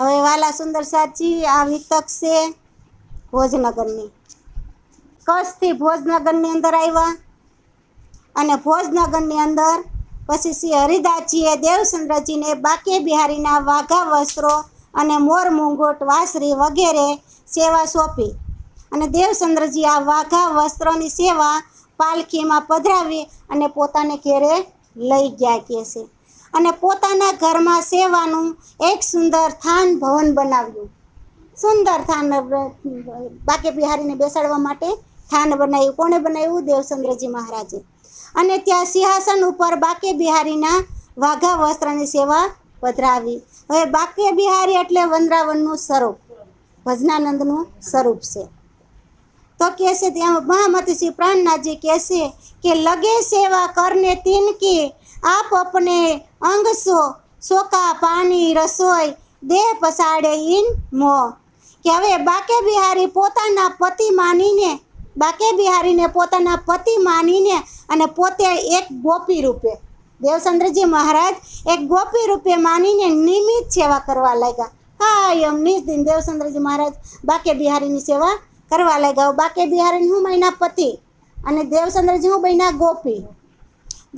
હવે વાલા સુંદર સાજી આ વિતક છે ભોજનગરની, કચ્છથી ભોજનગરની અંદર આવ્યા અને ભોજનગરની અંદર પછી શ્રી હરિદાસજીએ દેવચંદ્રજીને બાકે બિહારીના વાઘા વસ્ત્રો અને મોર મુંગોટ વાસરી વગેરે સેવા સોંપી અને દેવચંદ્રજી આ વાઘા વસ્ત્રોની સેવા પાલખીમાં પધરાવી અને પોતાને ઘેરે લઈ ગયા કહે છે. અને પોતાના ઘરમાં સેવાનું એક સુંદર થાન ભવન બનાવ્યું. સુંદર થાન બાકે બિહારીને બેસાડવા માટે થાન બનાવ્યું. કોણે બનાવ્યું? દેવચંદ્રજી મહારાજે. અને ત્યાં સિંહાસન ઉપર બાકે બિહારીના વાઘા વસ્ત્રની સેવા પધરાવી. હવે બાકે બિહારી એટલે વૃંદાવનનું સ્વરૂપ, ભજનાનંદનું સ્વરૂપ છે. તો કહે છે ત્યાં મહામતી શ્રી પ્રાણનાથજી કહે છે કે લગે સેવા કરને તિનકી આપ અપને અંગ સોકા પાણી રસોઈ દેહ પસાડે ઇન મોહ. કે હવે બાકે બિહારી પોતાના પતિ માનીને, બાકે બિહારીને પોતાના પતિ માનીને અને પોતે એક ગોપી રૂપે, દેવચંદ્રજી મહારાજ એક ગોપી રૂપે માનીને નિયમિત સેવા કરવા લાગ્યા. હા એમ નિસ્દિન દેવચંદ્રજી મહારાજ બાકે બિહારીની સેવા કરવા લાગ્યા. બાકે બિહારી હું મહિના પતિ અને દેવચંદ્રજી હું બન્યા ગોપી,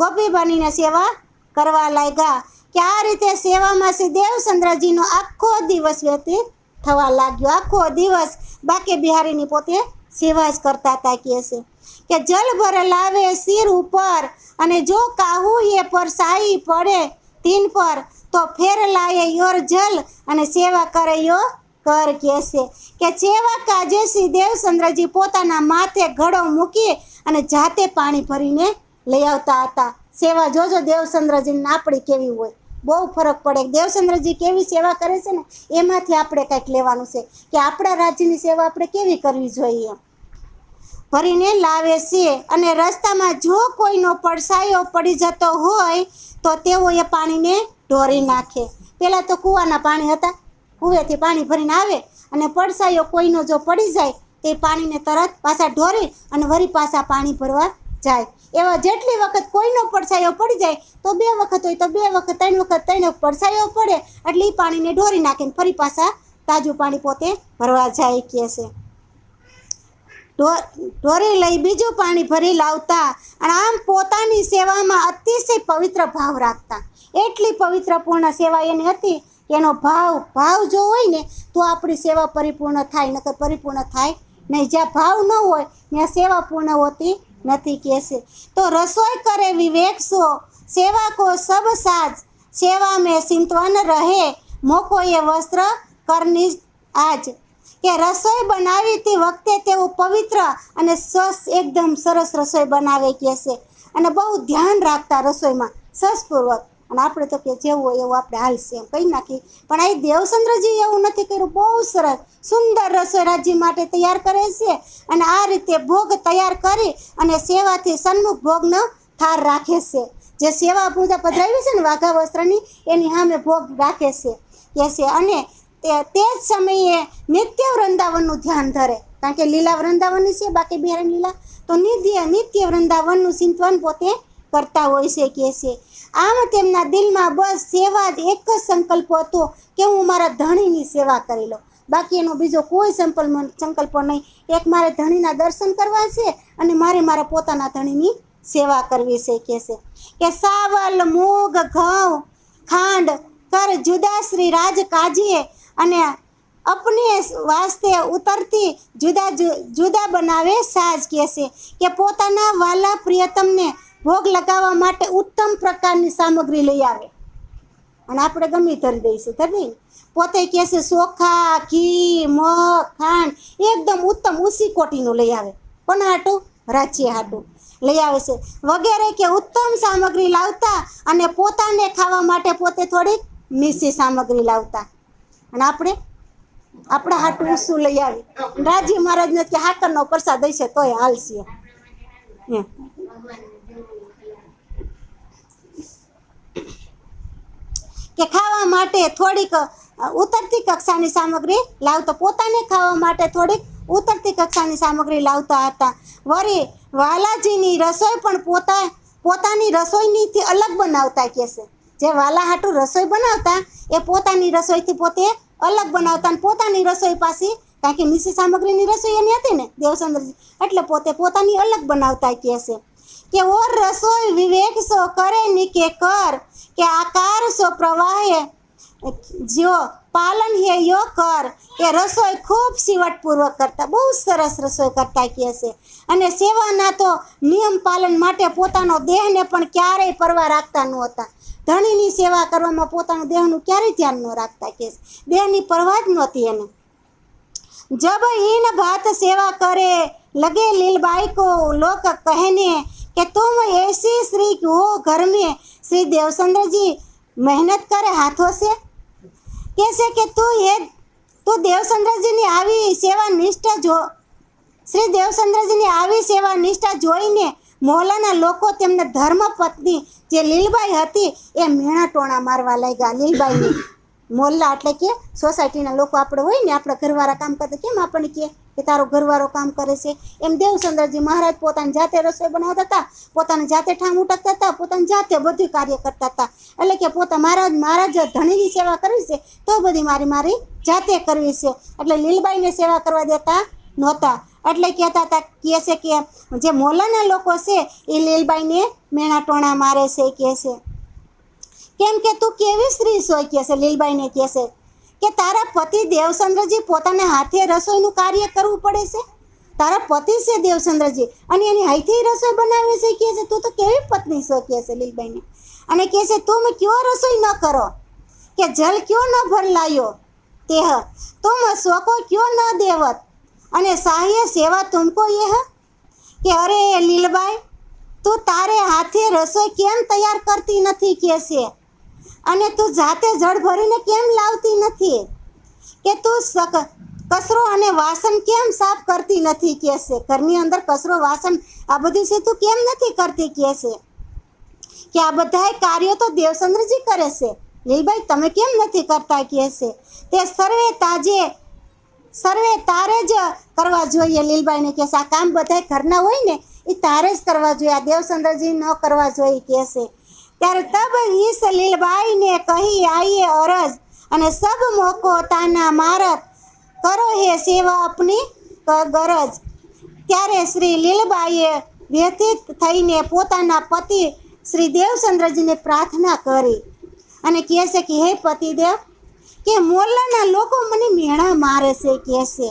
ગોપી બનીને સેવા કરવા લાગ્યા. કે આ રીતે સેવામાં શ્રી દેવચંદ્રજીનો આખો દિવસ વ્યતીત થવા લાગ્યો. આખો દિવસ બાકે બિહારીની પોતે સેવા જ કરતા હતા. કહે છે કે જલ ભર લાવે સિર ઉપર અને જો કાહુ એ પર સાઈ પડે તીન પર તો ફેર લાયે યોર જલ અને સેવા કરે યો કર. કહે છે કે સેવા કાજે શ્રી દેવચંદ્રજી પોતાના માથે ઘડો મૂકી અને જાતે પાણી ભરીને લઈ આવતા હતા. સેવા જોજો દેવચંદ્રજીને આપણી કેવી હોય, બહુ ફરક પડે. દેવચંદ્રજી કેવી સેવા કરે છે ને એમાંથી આપણે કંઈક લેવાનું છે કે આપણા રાજ્યની સેવા આપણે કેવી કરવી જોઈએ. ભરીને લાવે છે અને રસ્તામાં જો કોઈનો પડસાયો પડી જતો હોય તો તેઓ એ પાણીને ઢોરી નાખે. પહેલાં તો કૂવાના પાણી હતા, કૂવેથી પાણી ભરીને આવે અને પડસાયો કોઈનો જો પડી જાય તે પાણીને તરત પાછા ઢોરી અને વળી પાછા પાણી ભરવા જાય. એવા જેટલી વખત કોઈનો પડસાયો પડી જાય તો 2 વખત હોય તો 2 વખત, 3 વખત 3 પડસાયો પડે એટલે એ પાણીને ઢોરી નાખીને ફરી પાછા તાજું પાણી પોતે ભરવા જાય. કહે છે ઢોરી લઈ બીજું પાણી ભરી લાવતા અને આમ પોતાની સેવામાં અતિશય પવિત્ર ભાવ રાખતા. એટલી પવિત્રપૂર્ણ સેવા એની હતી કે એનો ભાવ જો હોય ને તો આપણી સેવા પરિપૂર્ણ થાય, નકર પરિપૂર્ણ થાય નહીં. જ્યાં ભાવ ન હોય ત્યાં સેવા પૂર્ણ હોતી નથી. કહે છે તો રસોઈ કરે વિવેક સો સેવા કો સબ સાજ સેવા મેં સિંતવન રહે મોકો એ વસ્ત્ર કરની આજ. કે રસોઈ બનાવી તે વખતે તેઓ પવિત્ર અને એકદમ સરસ રસોઈ બનાવે. કહે છે અને બહુ ધ્યાન રાખતા રસોઈમાં સસપૂર્વક. અને આપણે તો કે જેવું હોય એવું આપણે હાલશે એમ કહી નાખી, પણ આ દેવચંદ્રજી એવું નથી કર્યું. બહુ સરસ સુંદર રસોઈ રાજ્ય માટે તૈયાર કરે છે અને આ રીતે ભોગ તૈયાર કરી અને સેવાથી સન્મુખ ભોગનો થાર રાખે છે. જે સેવા પૂજા પધરાવી છે ને વાઘા વસ્ત્રની એની સામે ભોગ રાખે છે. કહે છે અને તે જ સમયે નિત્ય વૃંદાવનનું ધ્યાન ધરે, કારણ કે લીલા વૃંદાવનની છે બાકી બિહારની લીલા, તો નિત્ય વૃંદાવનનું ચિંતન પોતે કરતા હોય છે. કહે છે આમ તેમના દિલમાં બસ સેવા જ એક જ સંકલ્પ હતો કે હું મારા ધણીની સેવા કરી લઉં. બાકી એનો બીજો કોઈ સંકલ્પ નહીં. એક મારે ધણીના દર્શન કરવા છે અને મારે મારા પોતાના ધણીની સેવા કરવી છે. કહે છે કે સાવલ મૂગ ઘઉં ખાંડ કર જુદા શ્રી રાજ કાજીએ અને અપને વાસ્તે ઉતરતી જુદા બનાવે સાજ. કહે છે કે પોતાના વાલા પ્રિયતમને ભોગ લગાવવા માટે ઉત્તમ પ્રકારની સામગ્રી લઈ આવે અને આપણે ગમે ધરી દઈશું ધરી પોતે. કહે છે ચોખા ઘી મગ ખાંડ એકદમ ઉત્તમ ઊંચી કોટીનું લઈ આવે. કોના હાટું? રાજ્ય હાટું લઈ આવે છે વગેરે. કે ઉત્તમ સામગ્રી લાવતા અને પોતાને ખાવા માટે પોતે થોડીક નીચી સામગ્રી લાવતા અને આપણે આપણા હાટું ઊંચું લઈ આવી. રાજી મહારાજને કે હાકરનો પ્રસાદ હશે તોય હાલશે. કે ખાવા માટે થોડીક ઉતરતી કક્ષાની સામગ્રી લાવતા, પોતાને ખાવા માટે થોડીક ઉતરતી કક્ષાની સામગ્રી લાવતા હતા. વળી વાલાજીની રસોઈ પણ પોતાની રસોઈનીથી અલગ બનાવતા. કહે છે જે વાલા હાટું રસોઈ બનાવતા એ પોતાની રસોઈથી પોતે અલગ બનાવતા અને પોતાની રસોઈ પાછી, કારણ કે નીચી સામગ્રીની રસોઈ એની હતી ને દેવચંદ્રજી, એટલે પોતે પોતાની અલગ બનાવતા કહે છે કે ઓર રસોઈ વિવેક સો કરે નિકે કર, કે આકાર સો પ્રવાહે જો પાલન હે યો કર, એ રસોઈ ખૂબ સિવટપૂર્વક કરતા, બહુ સરસ રસોઈ કરતા કહે છે. અને સેવાના તો નિયમ પાલન માટે પોતાનો દેહને પણ ક્યારેય પરવા રાખતા નહોતા. ધણીની સેવા કરવામાં પોતાના દેહનું ક્યારેય ધ્યાન ન રાખતા કહે છે, દેહની પરવા જ નહોતી એને. जब इन बात सेवा करे लगे लीलबाई को लोग कहने कि तुम ऐसी स्त्री हो घर में श्री देवचंद्र जी मेहनत करे हाथों से, कैसे कि तू देवचंद्र जी ने આવી સેવા નિષ્ઠા જો શ્રી દેવચંદ્રજીની આવી સેવા નિષ્ઠા જોઈને મોહલ્લાના લોકો તેમને ધર્મપત્ની જે લીલબાઈ હતી એ મેણા ટોણા મારવા લાગ્યા લીલબાઈને. મોહલ્લા એટલે કે સોસાયટીના લોકો આપણે હોય ને, આપણા ઘરવાળા કામ કરતા કેમ આપણને કે તારો ઘરવાળો કામ કરે છે, એમ દેવચંદ્રજી મહારાજ પોતાની જાતે રસોઈ બનાવતા હતા, પોતાની જાતે ઠામ ઉટકતા હતા, પોતાની જાતે બધું કાર્ય કરતા હતા. એટલે કે મારા જ ધણીની સેવા કરવી છે તો બધી મારી જાતે કરવી છે. એટલે લીલબાઈને સેવા કરવા દેતા નહોતા. એટલે કહેતા હતા, કહે છે કે જે મોહલ્લાના લોકો છે એ લીલબાઈને મેણા ટોણા મારે છે કહે છે. કેમ કે તું કેવી સ્ત્રી છો કહે છે, લીલબાઈને કહે છે કે તારા પતિ દેવચંદ્રજી પોતાના હાથે રસોઈનું કાર્ય કરવું પડે છે. તારા પતિ છે દેવચંદ્રજી અને એની હાથેથી રસોઈ બનાવે છે કહે છે, તું તો કેવી પત્ની છો કહે છે લીલબાઈને. અને કહે છે તુમ ક્यों રસોઈ ન કરો, કે જલ ક્यों ન ભર લાયો તેહ, તુમ સ્વકો ક્यों ન દેવત, અને સાહ્ય સેવા તુમકો યહ, કે અરે લીલબાઈ તું તારે હાથે રસોઈ કેમ તૈયાર કરતી નથી કહે છે, અને તું જાતે જળ ભરીને કેમ લાવતી નથી, કે તું કચરો અને વાસણ કેમ સાફ કરતી નથી કહે છે, ઘરની અંદર કચરો વાસણ આ બધું છે તું કેમ નથી કરતી કહે છે, કે આ બધાય કાર્યો તો દેવચંદ્રજી કરે છે, લીલબાઈ તમે કેમ નથી કરતા કહે છે. તે સર્વે તારે જ કરવા જોઈએ લીલબાઈને કહે છે. આ કામ બધાય ઘરના હોય ને એ તારે જ કરવા જોઈએ, આ દેવચંદ્રજી ન કરવા જોઈએ કહે છે. ત્યારે તબ ઈસ લીલબાઈને કહી આઈએ અરજ, અને સબ મોકો તાના મારત કરો હે સેવા અપની ગરજ. ત્યારે શ્રી લીલબાઈએ વ્યથિત થઈને પોતાના પતિ શ્રી દેવચંદ્રજીને પ્રાર્થના કરી અને કહે છે કે હે પતિદેવ, કે મોહલ્લાના લોકો મને મેણા મારે છે કહે છે,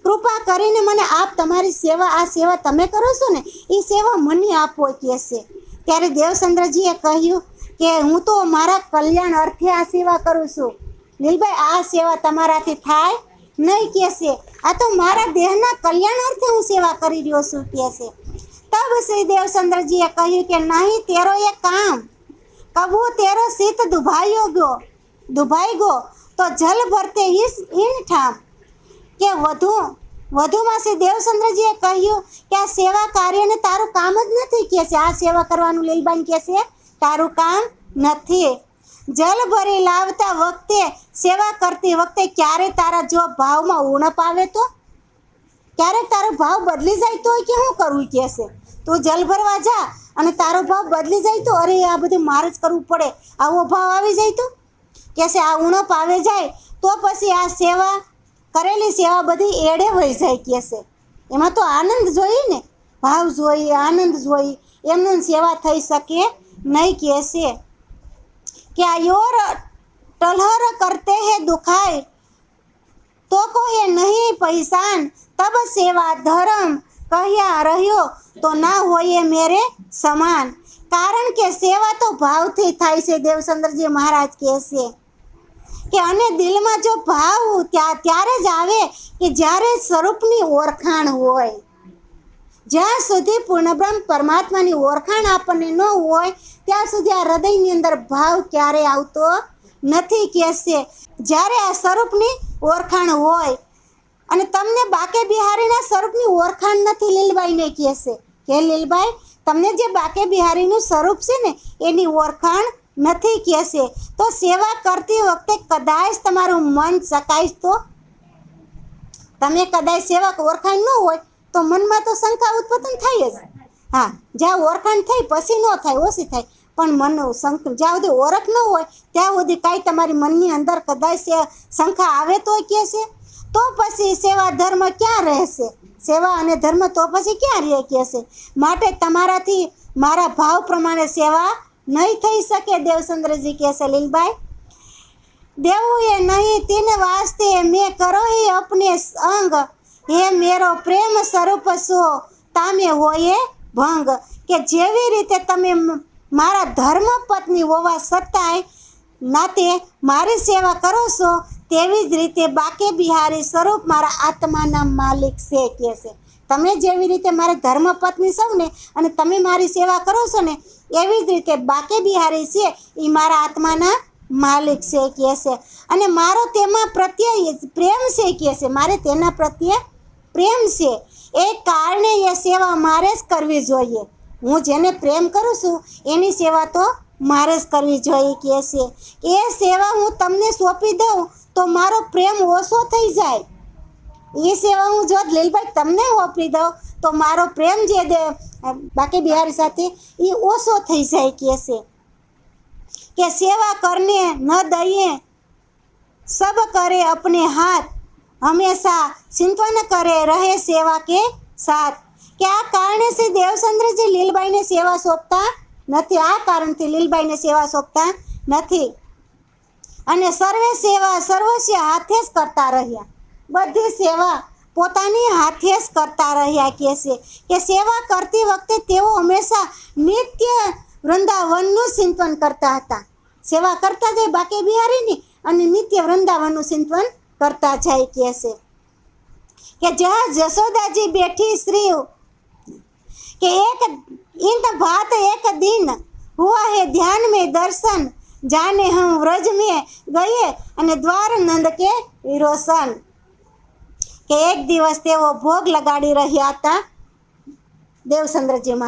કૃપા કરીને મને આપ તમારી સેવા, આ સેવા તમે કરો છો ને એ સેવા મને આપો કહે છે. ત્યારે દેવચંદ્રજીએ કહ્યું કે હું તો મારા કલ્યાણ અર્થે આ સેવા કરું છું લીલબાઈ, આ સેવા તમારાથી થાય નહીં કહે છે, આ તો મારા દેહના કલ્યાણ અર્થે હું સેવા કરી રહ્યો છું કહે છે. તબ શ્રી દેવચંદ્રજીએ કહ્યું કે નહીં તેરો એ કામ કબુ તેરો શીત દુભાઈ ગયો તો જલ ભરતે ઈન ઠામ, કે વધુમાં શ્રી દેવચંદ્રજીએ કહ્યું કે આ સેવા કાર્યને તારું કામ જ નથી કહે છે, આ સેવા કરવાનું લીલબાઈ કહે છે તારું કામ નથી. જલ ભરી લાવતા વખતે સેવા કરતી વખતે ક્યારે તારા જો ભાવમાં ઉણપ આવે તો, ક્યારેક તારો ભાવ બદલી જાય તો કે શું કરવું કહે છે, તું જલ ભરવા જા અને તારો ભાવ બદલી જાય તો અરે આ બધું મારે જ કરવું પડે, આવો ભાવ આવી જાય તો કહે છે આ ઉણપ આવે જાય તો પછી આ સેવા કરેલી સેવા બધી એડે વહી જાય કહે છે. એમાં તો આનંદ જોઈએ ને, ભાવ જોઈએ, આનંદ જોઈએ, એમનું સેવા થઈ શકે નહીં કહે છે. કે આ યોર ટલહર કરતે હે દુખાય તો કોઈ નહીં પૈસાન, તબ સેવા ધર્મ કહ્યા રહ્યો તો ના હોય મેરે સમાન. કારણ કે સેવા તો ભાવથી થાય છે, દેવચંદ્રજી મહારાજ કહે છે કે અને દિલમાં જો ભાવ ત્યારે જ આવે કે જ્યારે સ્વરૂપની ઓળખાણ હોય. જ્યાં સુધી પૂર્ણબ્રહ્મ પરમાત્માની ઓળખાણ આપણને ન હોય ત્યાં સુધી આ હૃદયની અંદર ભાવ ક્યારેય આવતો નથી કહે છે. જ્યારે આ સ્વરૂપની ઓળખાણ હોય અને તમને બાકે બિહારીના સ્વરૂપની ઓળખાણ નથી લીલબાઈને કહે છે કે લીલબાઈ તમને જે બાકે બિહારીનું સ્વરૂપ છે ને એની ઓળખાણ નથી કહે છે, તો સેવા કરતી વખતે કદાચ તમારું મન શકાય તો તમે કદાચ સેવા ઓળખાણ ન હોય તો મનમાં તો શંકા ઉત્પન્ન થાય જ. હા, જ્યાં ઓળખાણ થઈ પછી ન થાય, ઓછી થાય, પણ મનનો જ્યાં સુધી ઓળખ ન હોય ત્યાં સુધી કાંઈ તમારી મનની અંદર કદાચ શંકા આવે તો કહેશે, તો પછી સેવા ધર્મ ક્યાં રહેશે? સેવા અને ધર્મ તો પછી ક્યાં રહે કહેશે? માટે તમારાથી મારા ભાવ પ્રમાણે સેવા નહીં થઈ શકે, દેવચંદ્રજી કહેશે લીલબાઈ। દેવું એ નહીં તીન વાસ્તે મેં કરો હી અપને અંગ, હે મેરો પ્રેમ સ્વરૂપ સો તામે હોયે ભંગ। કે જેવી રીતે તમે મારા ધર્મ પત્ની હોવા છતાંય નાતે મારી સેવા કરો છો, તેવી જ રીતે બાકે બિહારી સ્વરૂપ મારા આત્માના માલિક છે કહેશે। તમે જેવી રીતે મારા ધર્મ પત્ની છો ને અને તમે મારી સેવા કરો છો ને, એવી જ રીતે બાકે બિહારી છે એ મારા આત્માના માલિક છે કહેશે। અને મારો તેમાં પ્રત્યે પ્રેમ છે કહેશે, મારે તેના પ્રત્યે પ્રેમ છે, એ કારણે એ સેવા મારે જ કરવી જોઈએ। હું જેને પ્રેમ કરું છું એની સેવા તો મારે જ કરવી જોઈએ કહેશે। એ સેવા હું તમને સોંપી દઉં તો મારો પ્રેમ ઓછો થઈ જાય। એ સેવા હું જો લીલબાઈ તમને સોંપી દઉં તો મારો પ્રેમ જે બાકી બિહારી સાથે એ ઓછો થઈ જાય કહેશે। કે સેવા કરને ન દઈએ સબ કરે અપને હાથ, હંમેશા ચિંતન કરે રહે સેવા કે સાથ। કે આ કારણે શ્રી દેવચંદ્રજી લીલબાઈને સેવા સોંપતા નથી, આ કારણથી લીલબાઈને સેવા સોંપતા નથી। અને સર્વે સેવા સર્વસ્ય હાથે જ કરતા રહ્યા, બધી સેવા પોતાની હાથે જ કરતા રહ્યા કહેશે। કે સેવા કરતી વખતે તેઓ હંમેશા નિત્ય વૃંદાવનનું ચિંતન કરતા હતા। સેવા કરતા જાય બાકી બિહારીની અને નિત્ય વૃંદાવનનું ચિંતન કરતા જાય કહેશે। કે જहाँ જશોदाजी बैठी श्री કે એક इंद भात एक दिन हुआ है ध्यान में दर्शन, जाने हम व्रज में गए અને દ્વાર નંદ કે વિરોશન। કે એક દિવસ તેઓ ભોગ લગાડી રહ્યા હતા, દેવચંદ્રજી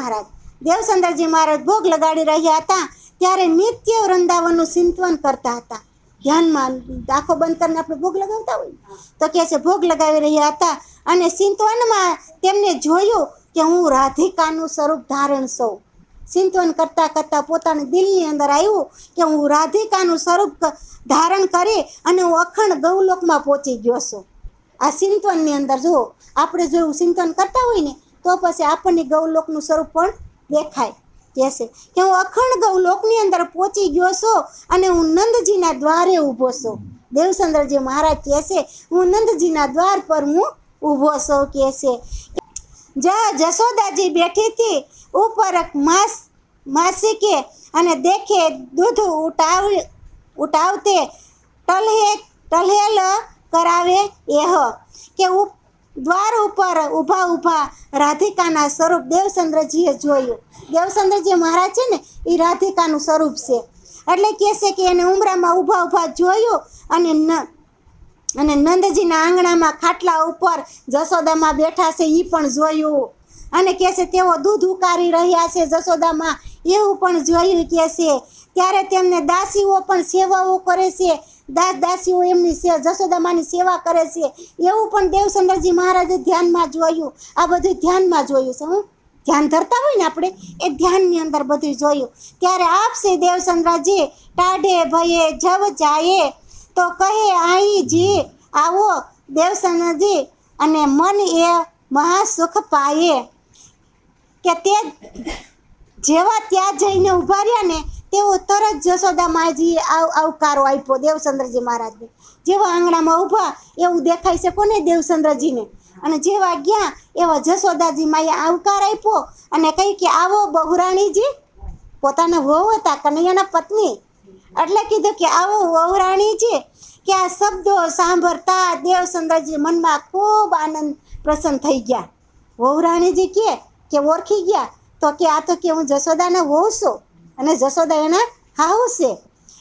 મહારાજ ભોગ લગાડી રહ્યા હતા, ત્યારે નિત્ય વૃંદાવનનું ચિંતન કરતા હતા। ધ્યાનમાં આંખો બંધ કરીને આપણે ભોગ લગાવતા હોય તો કહે છે ભોગ લગાવી રહ્યા હતા અને ચિંતવનમાં તેમને જોયું કે હું રાધિકાનું સ્વરૂપ ધારણ છું। ચિંતન કરતાં કરતાં પોતાની દિલની અંદર આવ્યું કે હું રાધિકાનું સ્વરૂપ ધારણ કરી અને હું અખંડ ગૌલોકમાં પહોંચી ગયો છું। આ ચિંતનની અંદર જો આપણે જો ચિંતન કરતા હોય ને તો પછી આપણને ગૌલોકનું સ્વરૂપ પણ દેખાય કહેશે। કે હું અખંડ ગૌલોકની અંદર પહોંચી ગયો છું અને હું નંદજીના દ્વારે ઊભો છું। દેવચંદ્રજી મહારાજ કહેશે હું નંદજીના દ્વાર પર હું ઊભો છું કહેશે। जहाँ जशोदाजी बैठी थी ऊपर मासी के અને દેખે દૂધ ઉટાવતે ટલ્હેલ કરાવે એહ। કે દ્વાર ઉપર ઊભા રાધિકાના સ્વરૂપ દેવચંદ્રજીએ જોયું। દેવચંદ્રજી મહારાજ છે ને એ રાધિકાનું સ્વરૂપ છે, એટલે કહેશે કે એને ઉમરામાં ઊભા જોયું અને નંદજીના આંગણામાં ખાટલા ઉપર જશોદામાં બેઠા છે એ પણ જોયું। અને કહેશે તેઓ દૂધ ઉકાળી રહ્યા છે જશોદામાં એવું પણ જોયું કહેશે। ત્યારે તેમને દાસીઓ પણ સેવાઓ કરે છે, દાસીઓ એમની જશોદામાની સેવા કરે છે એવું પણ દેવચંદ્રજી મહારાજે ધ્યાનમાં જોયું। આ બધું ધ્યાનમાં જોયું છે, હું ધ્યાન ધરતા હોય ને આપણે એ ધ્યાનની અંદર બધું જોયું। ત્યારે આપશે દેવચંદ્રજી ટાઢે ભયે જબ જાય તો કહે આઈ જી આવો દેવચંદ્રજી અને મન એ મહાસુખ પાયે। કે તે જેવા ત્યાં જઈને ઊભા રહ્યા ને તેઓ તરત જશોદા માજીએ આવકારો આપ્યો દેવચંદ્રજી મહારાજને। જેવા આંગણામાં ઊભા એવું દેખાય છે કોને? દેવચંદ્રજીને। અને જેવા ગયા એવા જશોદાજી માએ આવકાર આપ્યો અને કહી કે આવો બહુરાણીજી, પોતાના વહુ હતા કનૈયાના પત્ની, એટલે કીધું કે આવો વહુરાણીજી। કે આ શબ્દો સાંભળતા દેવચંદ્રજી મનમાં ખૂબ આનંદ પ્રસન્ન થઈ ગયા। વહુરાણીજી કે ઓળખી ગયા તો કે આ તો કે હું જશોદાના વહુ છું અને જશોદા એના હાહુ છે,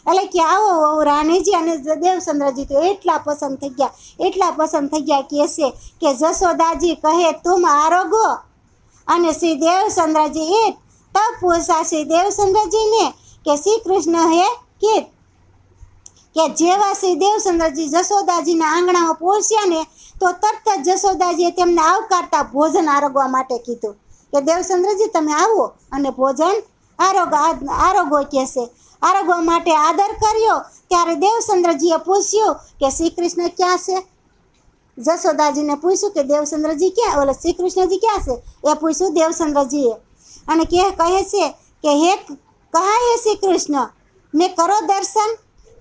એટલે કે આવો વહુરાણીજી। અને દેવચંદ્રજી તો એટલા પસંદ થઈ ગયા કહેશે કે જશોદાજી કહે તુમ આરોગો। અને શ્રી દેવચંદ્રજી એ તબ પૂછા શ્રી દેવચંદ્રજીને કે શ્રી કૃષ્ણ હે કીટ। કે જેવા શ્રી દેવચંદ્રજી જશોદાજીના આંગણામાં પહોંચ્યા ને તો તરત જ જશોદાજીએ તેમને આવકારતા ભોજન આરોગવા માટે કીધું કે દેવચંદ્રજી તમે આવો અને ભોજન આરોગો કહેશે. આરોગવા માટે આદર કર્યો ત્યારે દેવચંદ્રજીએ પૂછ્યું કે શ્રી કૃષ્ણ ક્યાં છે. જશોદાજીને પૂછ્યું કે દેવચંદ્રજી ક્યાં, ઓલા શ્રી કૃષ્ણજી ક્યાં છે, એ પૂછ્યું દેવચંદ્રજીએ. અને કહે છે કે હે કહા હે શ્રી કૃષ્ણ, મેં કરો દર્શન,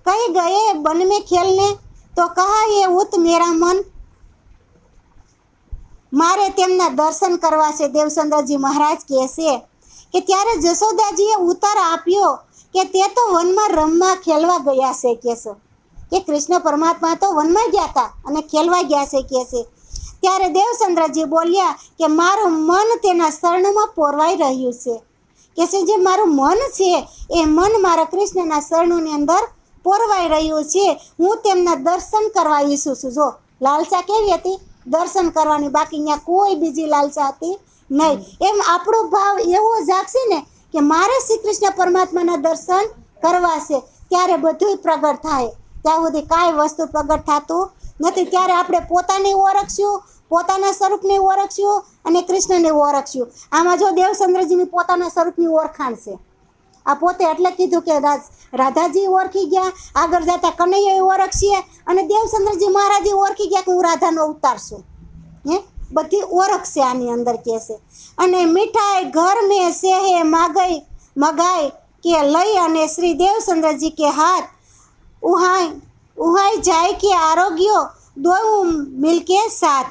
કहीं ગયે બન में ખેલને, તો કહા ये ઉત મેરા મન. મારે તેમના દર્શન કરવા છે. દેવચંદ્રજી મહારાજ કહે છે કે ત્યારે જશોદાજીએ ઉત્તર આપ્યો કે તે તો વનમાં રમવા ખેલવા ગયા છે કહે છે, કે કૃષ્ણ પરમાત્મા તો વનમાં ગયા હતા અને ખેલવા ગયા છે કહે છે. ત્યારે દેવચંદ્રજી બોલ્યા કે મારું મન તેના શરણમાં પોરવાઈ રહ્યું છે. કે છે જે મારું મન છે એ મન મારા કૃષ્ણના શરણોની અંદર પોરવાઈ રહ્યું છે. હું તેમના દર્શન કરવા ઈચ્છું છું. જો લાલસા કેવી હતી, દર્શન કરવાની, બાકી અહીંયા કોઈ બીજી લાલસા હતી નહીં. એમ આપણો ભાવ એવો જાગશે ને કે મારે શ્રી કૃષ્ણ પરમાત્માના દર્શન કરવા છે, ત્યારે બધું પ્રગટ થાય. ત્યાં સુધી કાંઈ વસ્તુ પ્રગટ થતું નથી. ત્યારે આપણે પોતાને ઓળખશું, પોતાના સ્વરૂપને ઓળખશું અને કૃષ્ણને ઓળખશું. આમાં જો દેવચંદ્રજીની પોતાના સ્વરૂપની ઓળખાણ છે. આ પોતે એટલે કીધું કે રાધાજી ઓળખી ગયા, આગળ જતા કનૈયા ઓળખશે, અને દેવચંદ્રજી મહારાજી ઓળખી ગયા કે હું રાધાનો અવતાર છું. બધી ઓળખ છે આની અંદર કહે છે. અને મીઠાઈ ઘર મેં સેહે મગાઈ કે લઈ, અને શ્રી દેવચંદ્રજી કે હાથ ઉહાઈ જાય કે આરોગ્યો દોવું મિલકે સાથ.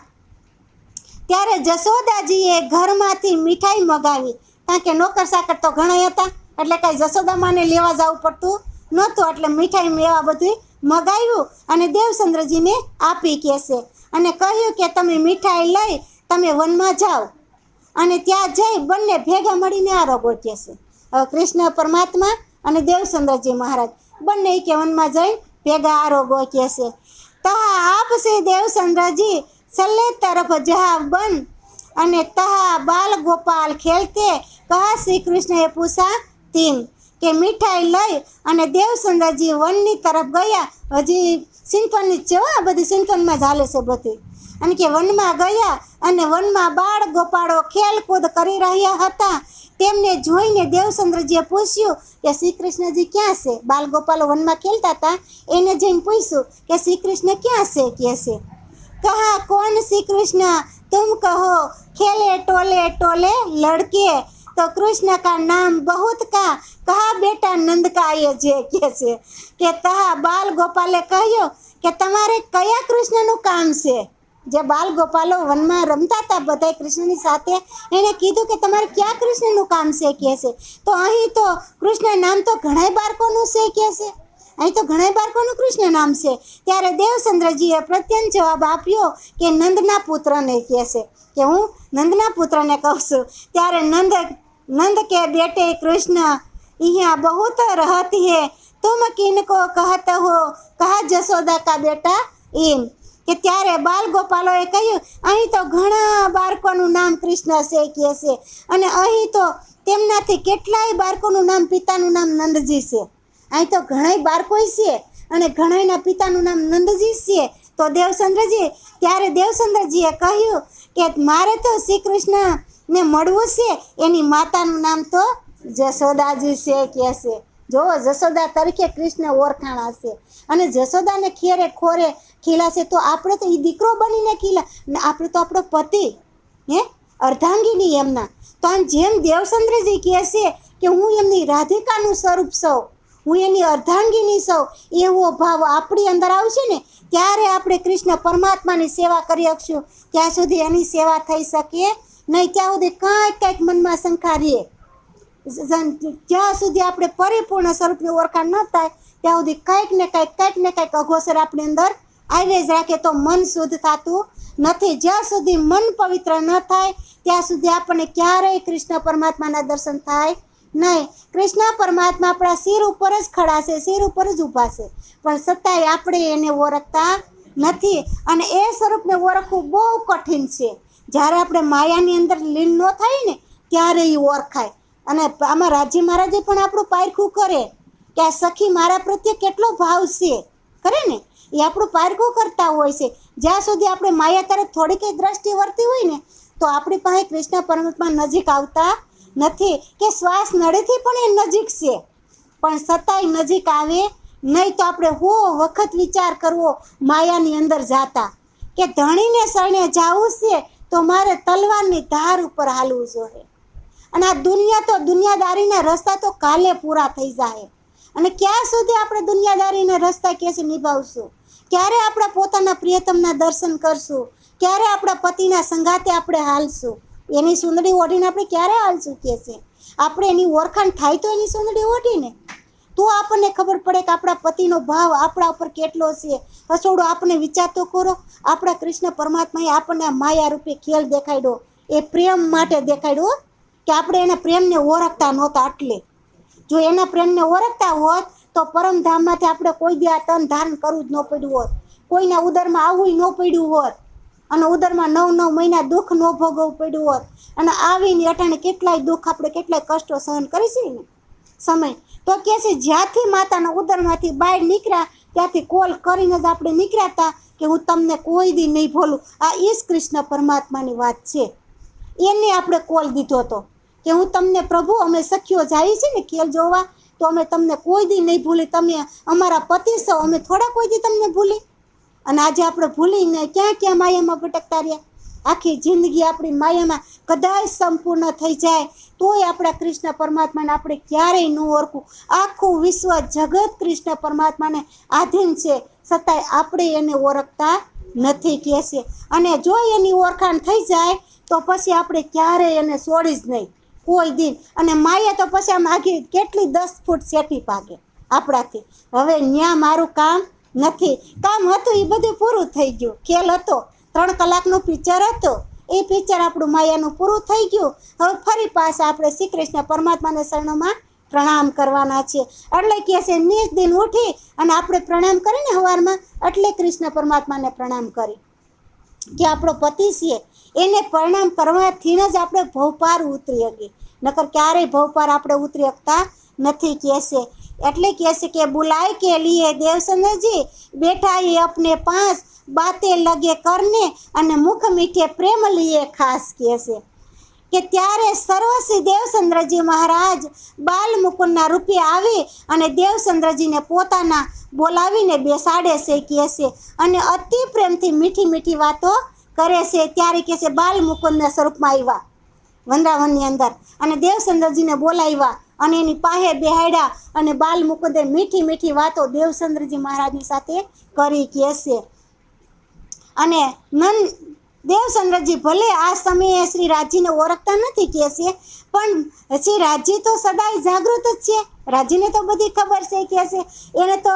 ત્યારે જશોદાજીએ ઘરમાંથી મીઠાઈ મગાવી, કારણ કે નોકર સાકર તો ઘણા હતા, એટલે કાંઈ જશોદામાને લેવા જવું પડતું નહોતું. એટલે મીઠાઈ મેવા બધું મગાવ્યું અને દેવચંદ્રજીને આપી કહેશે. અને કહ્યું કે તમે મીઠાઈ લઈ તમે વનમાં જાઓ અને ત્યાં જઈ બંને ભેગા મળીને આરોગો કહેશે. હવે કૃષ્ણ પરમાત્મા અને દેવચંદ્રજી મહારાજ બંને કે વનમાં જઈ ભેગા આરોગો કહેશે. તહા આપશે દેવચંદ્રજી સલ્લે તરફ જહા બન, અને તહા બાલ ગોપાલ ખેલતે કહા શ્રી કૃષ્ણએ પૂછા તીન. કે મીઠાઈ લઈ અને દેવચંદ્રજી વનની તરફ ગયા. હજી સિંથવનની જ છે, આ બધી સિંથવનમાં જ હાલે છે બધી. અને કે વનમાં ગયા અને વનમાં બાળ ગોપાળો ખેલકૂદ કરી રહ્યા હતા. તેમને જોઈને દેવચંદ્રજીએ પૂછ્યું કે શ્રી કૃષ્ણજી ક્યાં છે. બાલ ગોપાલો વનમાં ખેલતા હતા, એને જઈને પૂછ્યું કે શ્રી કૃષ્ણ ક્યાં છે કહે છે. કહા કોણ શ્રી કૃષ્ણ तुम कहो खेले टोले टोले लड़के, तो कृष्ण का नाम बहुत का कहा बेटा नंद का ये जे કે કે તહા બાલ ગોપાલે કહ્યું કે તમારે કયા કૃષ્ણનું કામ છે. જે બાલ ગોપાલો વનમાં રમતા હતા બધા કૃષ્ણની સાથે, એણે કીધું કે તમારે ક્યાં કૃષ્ણનું કામ છે કહે છે. તો અહીં તો કૃષ્ણ નામ તો ઘણા બાળકોનું છે કહે છે, અહીં તો ઘણા બાળકોનું કૃષ્ણ નામ છે. ત્યારે દેવચંદ્રજીએ પ્રત્યન જવાબ આપ્યો કે નંદના પુત્રને કહે છે, કે હું નંદના પુત્રને કહું છું. ત્યારે नंद के बेटे कृष्ण यहाँ बहुत रहती है, तुम किनको कहते हो, कहा जसोदा का बेटा एम. કે ત્યારે બાલ ગોપાલોએ કહ્યું અહીં તો ઘણા બાળકોનું નામ કૃષ્ણ છે કહે છે, અને અહીં તો તેમનાથી કેટલાય બાળકોનું નામ પિતાનું નામ નંદજી છે. અહીં તો ઘણાય બાળકો છે અને ઘણાયના પિતાનું નામ નંદજી છે. તો ત્યારે દેવચંદ્રજીએ કહ્યું કે મારે તો શ્રી કૃષ્ણને મળવું છે, એની માતાનું નામ તો જશોદાજી છે કહે છે. જો જશોદા તરીકે કૃષ્ણ ઓળખાણા છે, અને જશોદાને ખેરે ખોરે ખીલાશે તો આપણે તો એ દીકરો બનીને ખીલા, આપણે તો આપણો પતિ અર્ધાંગીની એમના. તો આમ જેમ દેવચંદ્રજી કહે છે કે હું એમની રાધિકાનું સ્વરૂપ છું, હું એની અર્ધાંગીની છું, એવો ભાવ આપણી અંદર આવશે ને ત્યારે આપણે કૃષ્ણ પરમાત્માની સેવા કરી શકશું. ત્યાં સુધી એની સેવા થઈ શકે નહીં, ત્યાં સુધી કાંઈક મનમાં શંકા રહે. જ્યાં સુધી આપણે પરિપૂર્ણ સ્વરૂપની ઓળખાણ ન થાય ત્યાં સુધી કંઈક ને કંઈક અઘોસર આપણી અંદર આવી જ રાખે, તો મન શુદ્ધ થતું નથી. જ્યાં સુધી મન પવિત્ર ન થાય ત્યાં સુધી આપણને ક્યારેય કૃષ્ણ પરમાત્માના દર્શન થાય નહીં. કૃષ્ણ પરમાત્મા આપણા શિર ઉપર જ ખડા છે, શિર ઉપર જ ઊભા છે, પણ છતાંય આપણે એને ઓળખતા નથી. અને એ સ્વરૂપને ઓળખવું બહુ કઠિન છે. જ્યારે આપણે માયાની અંદર લીન ન થાય ને ત્યારે એ ઓળખાય. અને આમાં રાજી મહારાજે પણ આપણું પારખું કરે કે આ સખી મારા પ્રત્યે કેટલો ભાવ છે, કરે ને એ આપણું પારખું કરતા હોય છે. જ્યાં સુધી આપણે માયા તરફ થોડીક દ્રષ્ટિ વર્તી હોય ને તો આપણી પાસે કૃષ્ણ પરમાત્મા નજીક આવતા નથી, કે શ્વાસ નળીથી પણ એ નજીક છે, પણ છતાંય નજીક આવે નહીં. તો આપણે હો વખત વિચાર કરવો માયાની અંદર જાતા કે ધણીને શરણે જાવું છે તો મારે તલવારની ધાર ઉપર હાલવું જોઈએ. અને આ દુનિયા તો દુનિયાદારીના રસ્તા તો કાલે પૂરા થઈ જાય. અને ક્યાં સુધી આપણે દુનિયાદારીના રસ્તા કેસે નિભાવશું? ક્યારે આપણા પોતાના પ્રિયતમના દર્શન કરશું? ક્યારે આપણા પતિના સંગાતે આપણે હાલશું? એની સુંદડી ઓઢીને આપણે ક્યારે હાલશું કે છે? આપણે એની ઓળખાણ થાય તો એની સુંદડી ઓઢીને તો આપણને ખબર પડે કે આપણા પતિનો ભાવ આપણા ઉપર કેટલો છે. હસોડો આપણે વિચાર તો કરો. આપણા કૃષ્ણ પરમાત્માએ આપણને આ માયા રૂપે ખેલ દેખાડ્યો, એ પ્રેમ માટે દેખાડ્યો કે આપણે એના પ્રેમને ઓળખતા નહોતા. એટલે જો એના પ્રેમને ઓળખતા હોત તો પરમધામમાંથી આપણે કોઈ દી આ તન ધારણ કરવું જ ન પડ્યું હોત, કોઈના ઉદરમાં આવવું ન પડ્યું હોત, અને ઉદરમાં 9 મહિના દુઃખ ન ભોગવવું પડ્યું હોત. અને આવીને અટાણે કેટલાય દુઃખ આપણે કેટલાય કષ્ટો સહન કરીશું ને સમય તો કહે છે જ્યાંથી માતાના ઉદરમાંથી બહાર નીકળ્યા ત્યાંથી કોલ કરીને જ આપણે નીકળ્યા હતા કે હું તમને કોઈ દી નહીં ભૂલું. આ ઈશ કૃષ્ણ પરમાત્માની વાત છે. એને આપણે કોલ દીધો હતો કે હું તમને પ્રભુ અમે સખીઓ જાય છે ને ખેલ જોવા, તો અમે તમને કોઈ દી નહીં ભૂલી. તમે અમારા પતિ છો, અમે થોડા કોઈ દી તમને ભૂલી. અને આજે આપણે ભૂલીને ક્યાં ક્યાં માયામાં ભટકતા રહ્યા. આખી જિંદગી આપણી માયામાં કદાચ સંપૂર્ણ થઈ જાય તોય આપણા કૃષ્ણ પરમાત્માને આપણે ક્યારેય ન ઓળખું. આખું વિશ્વ જગત કૃષ્ણ પરમાત્માને આધીન છે, છતાંય આપણે એને ઓળખતા નથી કહે છે. અને જો એની ઓળખાણ થઈ જાય તો પછી આપણે ક્યારેય એને છોડી જ નહીં કોઈ દિન. અને માયા તો પછી આમ આખી કેટલી 10 ફૂટ સેટી પાકે આપણાથી. હવે ન્યા મારું કામ નથી. કામ હતું એ બધું પૂરું થઈ ગયું. ખેલ હતો, 3 કલાકનું પિક્ચર હતું, એ પિક્ચર આપણું માયાનું પૂરું થઈ ગયું. હવે ફરી પાછા આપણે શ્રી કૃષ્ણ પરમાત્માના શરણોમાં પ્રણામ કરવાના છે. એટલે કહે છે નિજ દિન ઉઠી અને આપણે પ્રણામ કરીને સવારમાં એટલે કૃષ્ણ પરમાત્માને પ્રણામ કરી કે આપણો પતિ છે એને પ્રણામ કરવાથી જ આપણે ભવપાર ઉતરી શકીએ. નકર ક્યારેય ભવપાર આપણે ઉતરી શકતા નથી કહે છે. એટલે કહે છે કે બુલાય કે લીએ દેવસંદજી બેઠા એ અપને પાસ બાતે લગે કરને અને મુખ મીઠે પ્રેમ લીએ ખાસ કહે છે કે ત્યારે સર્વશ્રી દેવચંદ્રજી મહારાજ બાલ મુકુંદના રૂપે આવી અને દેવચંદ્રજીને પોતાના બોલાવીને બેસાડે છે કહે છે. અને અતિ પ્રેમથી મીઠી મીઠી વાતો કરે છે. ત્યારે કહે છે બાલ મુકુંદના સ્વરૂપમાં આવ્યા વૃંદાવનની અંદર અને દેવચંદ્રજીને બોલાવ્યા અને એની પાસે બેહાડ્યા અને બાલ મુકુંદે મીઠી મીઠી વાતો દેવચંદ્રજી મહારાજની સાથે કરી કહે છે. અને દેવચંદ્રજી ભલે આ સમયે શ્રી રાજજીને ઓળખતા નથી કહે છે, પણ શ્રી રાજજી તો સદાય જાગૃત જ છે. રાજજીને તો બધી ખબર છે કહે છે. એને તો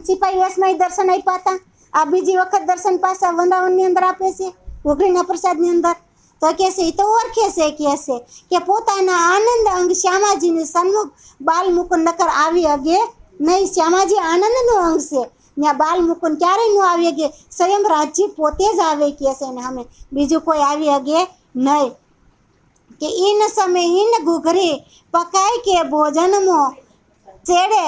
સિપાહી વેશમાં દર્શન આપ્યા હતા. આ બીજી વખત દર્શન પાછા વૃંદાવનની અંદર આપે છે ઘૂઘરીના પ્રસાદની અંદર. તો કહે છે એ તો ઓળખે છે કહે છે કે પોતાના આનંદ અંગ શ્યામાજીની સન્મુખ બાલ મુકુંદ નકર આવી અગે નહીં. શ્યામાજી આનંદનો અંગ છે, ત્યાં બાલ મુકુંદ ક્યારેય ન આવી અગે. સ્વયં રાજજી પોતે જ આવે કહે છે ને અમે બીજું કોઈ આવી અગે નહીં. કે ઈન સમય ઈન ઘૂઘરી પકાય કે ભોજનમો છેડે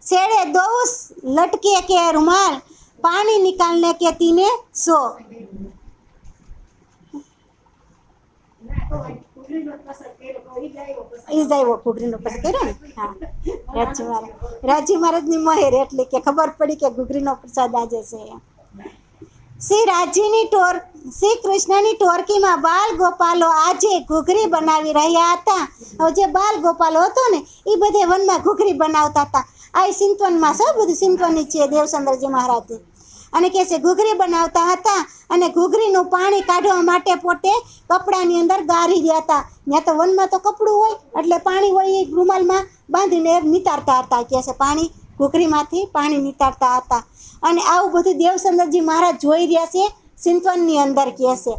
છેડે દોસ લટકે કે રૂમાલ પાણી નિકાલને કે તીને સો. ઘૂઘરીનો પ્રસાદ કર્યો ને. હા, રાજજી મહારાજની મહેર એટલે કે ખબર પડી કે ઘૂઘરીનો પ્રસાદ આજે છે. શ્રી રાજજીની શ્રી કૃષ્ણની ટોરકીમાં બાલ ગોપાલો આજે ઘૂઘરી બનાવી રહ્યા હતા. હવે જે બાલ ગોપાલો હતો ને એ બધે વનમાં ઘૂઘરી બનાવતા હતા. આ સિંતવનમાં સૌ બધું સિંતવનની છે દેવચંદ્રજી મહારાજની. અને કહે છે ઘૂઘરી બનાવતા હતા અને ઘૂઘરીનું પાણી કાઢવા માટે પોતે કપડાની અંદર ગાળી રહ્યા હતા. ત્યાં તો વનમાં તો કપડું હોય એટલે પાણી હોય એ રૂમાલમાં બાંધીને નિતારતા હતા કહે છે. પાણી ઘૂઘરીમાંથી પાણી નિતારતા હતા. અને આવું બધું દેવચંદ્રજી મહારાજ જોઈ રહ્યા છે સિંતવનની અંદર કહે છે.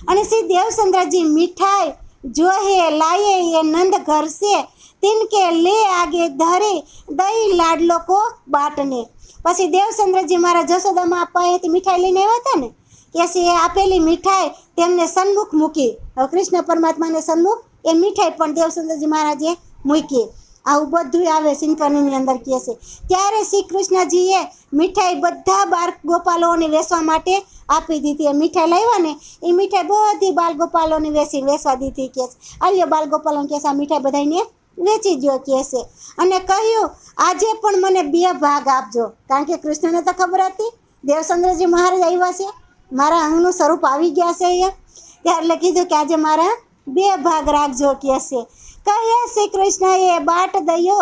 અને શ્રી દેવચંદ્રજી મીઠાઈ જોહે લાયે એ નંદ ઘર છે તિનકે લે આગે ધરે દહીં લાડલો કો બાટને. પછી દેવચંદ્રજી મારા જશોદામાં પાસેથી મીઠાઈ લઈને આવ્યા હતા ને કે છે એ આપેલી મીઠાઈ તેમને સન્મુખ મૂકી. હવે કૃષ્ણ પરમાત્માને સન્મુખ એ મીઠાઈ પણ દેવચંદ્રજી મહારાજે મૂકી. આવું બધું આવે સિંતવનની અંદર કહે છે. ત્યારે શ્રી કૃષ્ણજીએ મીઠાઈ બધા બાળ ગોપાલોને વેચવા માટે આપી દીધી. એ મીઠાઈ લાવ્યા ને એ મીઠાઈ બધી બાળ ગોપાલોને વેચવા દીધી કહે છે. આવ્યો બાળ ગોપાલોને કહે છે આ મીઠાઈ બધાને વેચી દો કહે છે. અને કહ્યું આજે પણ મને 2 ભાગ આપજો, કારણ કે કૃષ્ણને તો ખબર હતી દેવચંદ્રજી મહારાજ આવ્યા છે, મારા અંગનું સ્વરૂપ આવી ગયા છે અહીંયા, ત્યારે કીધું કે આજે મારા 2 ભાગ રાખજો કહે છે. કહે શ્રી કૃષ્ણએ बाट दयो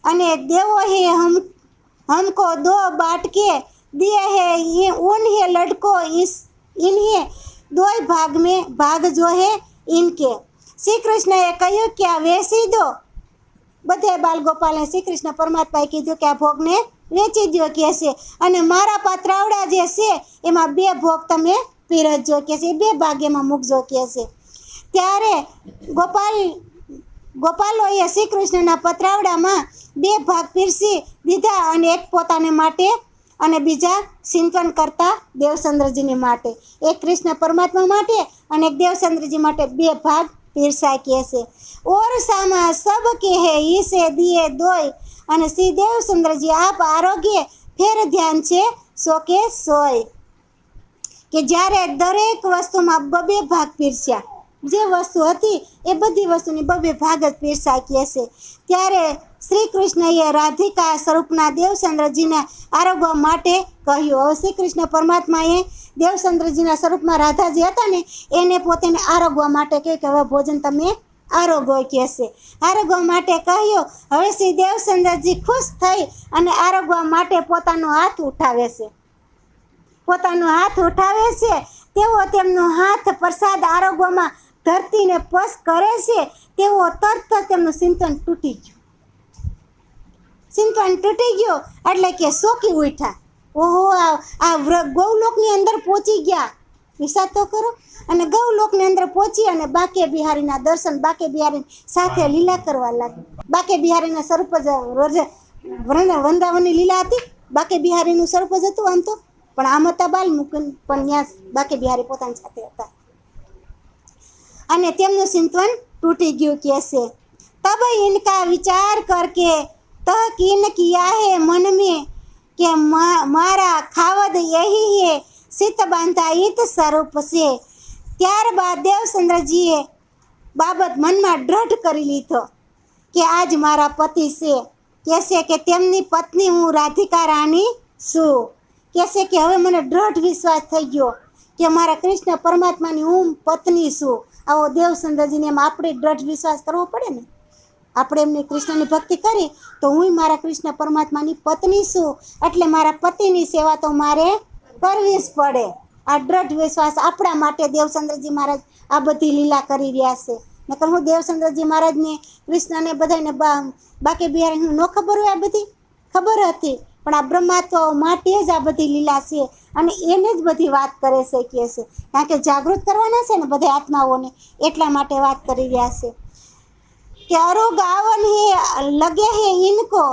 અને देवो है हमको 2 बाट के दिए है, ये उन्हें लड़को इन्हें 2 भाग में भाग जो है इनके. श्री कृष्णએ કહ્યું કે આ વેચી દો. બધે બાલ ગોપાલે શ્રી કૃષ્ણ પરમાત્માએ કીધું કે આ ભોગને વેચી દો કહે છે, અને મારા પાત્રાવડા જે છે એમાં 2 ભોગ તમે પીરસજો કહે છે, 2 ભાગ એમાં મૂકજો કહે છે. ત્યારે ગોપાલોએ શ્રી કૃષ્ણના પત્રાવડામાં 2 ભાગ પીરસી દીધા, અને એક પોતાને માટે અને બીજા સિંચન કરતા દેવચંદ્રજીને માટે. એક કૃષ્ણ પરમાત્મા માટે અને એક દેવચંદ્રજી માટે 2 ભાગ પીરસાય કહે છે. ઓર સામા સબ કે હે ઈસે દિए दोय, અને શ્રી દેવચંદ્રજી આપ આરોગ્ય ફેર ધ્યાન છે સો કે સોય. કે જ્યારે દરેક વસ્તુમાં 2 ભાગ પીરસ્યા, જે વસ્તુ હતી એ બધી વસ્તુની 2 ભાગ જ પીરસાય કહે છે. ત્યારે શ્રી કૃષ્ણએ રાધિકા સ્વરૂપના દેવચંદ્રજીને આરોગવા માટે કહ્યું. હવે શ્રી કૃષ્ણ પરમાત્માએ દેવચંદ્રજીના સ્વરૂપમાં રાધા જે હતા ને એને પોતાને આરોગવા માટે કહ્યું કે હવે ભોજન તમે આરોગો કહે છે. આરોગવા માટે કહ્યું. હવે શ્રી દેવચંદ્રજી ખુશ થઈ અને આરોગવા માટે પોતાનો હાથ ઉઠાવે છે. તેઓ તેમનો હાથ પ્રસાદ આરોગવામાં ધરતીને સ્પર્શ કરે છે. તેઓ તરત જ તેમનું સિંચન તૂટી ગયું એટલે કે શોકી ઉઠ્યા. ઓહો, આ ગૌલોકની અંદર પહોંચી ગયા, વિચાર તો કરો. અને ગૌલોકની અંદર પહોંચી અને બાકે બિહારીના દર્શન, બાકે બિહારી સાથે લીલા કરવા લાગ્યા. બાકે બિહારીના સ્વરૂપ જ વૃંદાવનની લીલા હતી. બાકે બિહારીનું સ્વરૂપ જ હતું આમ તો, પણ આમ હતા બાલ મુકુંદ, પણ ત્યાં બાકે બિહારી પોતાની સાથે હતા. અને તેમનું સિંચન તૂટી ગયું કહે છે. તબ ઇનકા વિચાર કરકે તહकीन किया है मन में કે મારા ખાવદ यही है सित बांधायित स्वरूप से. ત્યારબાદ દેવચંદ્રજીએ બાબત મનમાં દ્રઢ કરી લીધો કે આજ મારા પતિ છે. કહેશે કે તેમની પત્ની હું રાધિકા રાણી છું. કહેશે કે હવે મને દ્રઢ વિશ્વાસ થઈ ગયો કે મારા કૃષ્ણ પરમાત્માની હું પત્ની છું. આવો દેવચંદ્રજીને એમ આપણે દ્રઢ વિશ્વાસ કરવો પડે ને. આપણે એમની કૃષ્ણની ભક્તિ કરી તો હું મારા કૃષ્ણ પરમાત્માની પત્ની છું, એટલે મારા પતિની સેવા તો મારે કરવી જ પડે. આ દ્રઢ વિશ્વાસ આપણા માટે દેવચંદ્રજી મહારાજ આ બધી લીલા કરી રહ્યા છે. નકર હું દેવચંદ્રજી મહારાજને કૃષ્ણને બધાને બાકે બિહારી હું ન ખબર હોય, આ બધી ખબર હતી, પણ આ બ્રહ્માત્માઓ માટે જ આ બધી લીલા છે અને એને જ બધી વાત કરે છે કહે છે. કારણ કે જાગૃત કરવાના છે ને બધા આત્માઓને, એટલા માટે વાત કરી રહ્યા છે कि अरुगावन ही लगे है इनको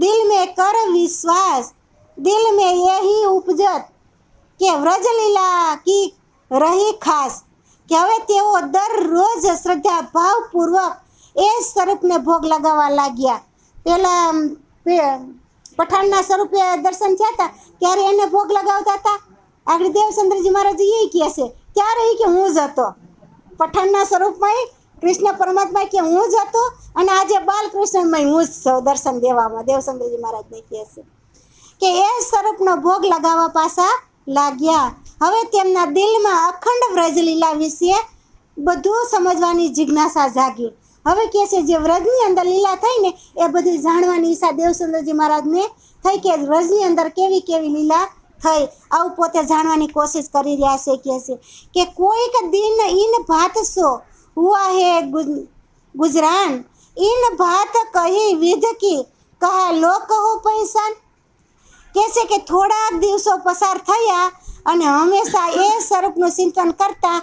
दिल में कर विश्वास, दिल में यही उपजत કે વ્રજલીલા કી રહી ખાસ. કે હવે તેઓ દરરોજ શ્રદ્ધા ભાવપૂર્વક એ સ્વરૂપને ભોગ લગાવવા લાગ્યા. પહેલાં પઠાણના સ્વરૂપે દર્શન થયા હતા ત્યારે એને ભોગ લગાવતા હતા. આગળ દેવચંદ્રજી મહારાજ એ કહે છે ત્યારે એ કે હું જ હતો પઠાણના સ્વરૂપમાં, કૃષ્ણ પરમાત્મા કે હું જ હતો, અને આજે બાલકૃષ્ણમાં હું જ છું દર્શન દેવામાં. દેવચંદ્રજી મહારાજને કહે છે કે એ સ્વરૂપનો ભોગ લગાવવા પાછા લાગ્યા. હવે તેમના દિલમાં અખંડ વ્રજલીલા વિશે બધું સમજવાની જિજ્ઞાસા જાગી. હવે કહે છે જે વ્રજની અંદર લીલા થઈ ને એ બધી જાણવાની ઈચ્છા દેવચંદ્રજી મહારાજને થઈ કે વ્રજની અંદર કેવી કેવી લીલા થઈ, આવું પોતે જાણવાની કોશિશ કરી રહ્યા છે. કહે છે કે કોઈક દિન ઇન ભાત સો हुआ है गुजरान, इन बात कही विध की कहा लोग કહો પૈસાન. કહેશે કે થોડાક દિવસો પસાર થયા અને હંમેશા એ સ્વરૂપનું ચિંતન કરતા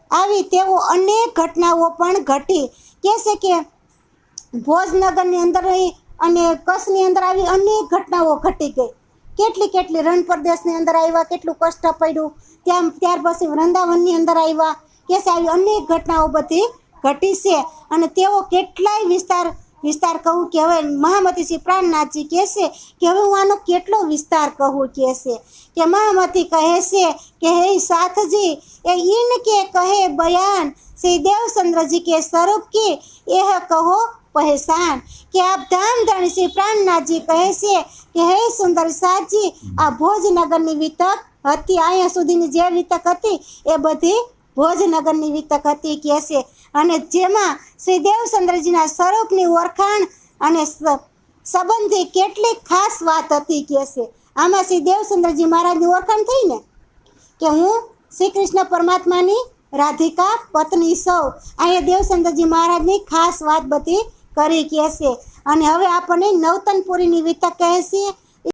આવી તેઓ અનેક ઘટનાઓ પણ ઘટી. કહેશે કે ભોજનગરની અંદર અને કચ્છની અંદર આવી અનેક ઘટનાઓ ઘટી ગઈ. કેટલી રણ પ્રદેશની અંદર આવ્યા, કેટલું કષ્ટ પડ્યું, ત્યાર પછી વૃંદાવનની અંદર આવ્યા. કે આવી અનેક ઘટનાઓ બધી ઘટી છે અને તેઓ કેટલાય વિસ્તાર વિસ્તાર કહું કે હવે મહામતી શ્રી પ્રાણનાથજી કહેશે કે હવે હું આનો કેટલો વિસ્તાર કહું કહેશે કે મહામતી કહે છે કે હે સાથજી એ ઇનકે કહે બયાન શ્રી દેवचंद्र जी के स्वरूप की यह कहो पहचान કે આપ ધામધણી શ્રી પ્રાણનાથજી કહે છે કે હે સુંદર સાજી આ ભોજનગરની વિતક હતી, અહીંયા સુધીની જે વિતક હતી એ બધી ભોજનગરની વિતક હતી કહે છે, અને જેમાં શ્રી દેવચંદ્રજીના સ્વરૂપની ઓળખાણ અને સંબંધી કેટલીક ખાસ વાત હતી કહે છે. આમાં શ્રી દેવચંદ્રજી મહારાજની ઓળખાણ થઈ ને કે હું શ્રી કૃષ્ણ પરમાત્માની રાધિકા પત્ની સૌ. અહીંયા દેવચંદ્રજી મહારાજની ખાસ વાત બધી કરી કહે છે. અને હવે આપણને નવતનપુરીની વિતક કહે છે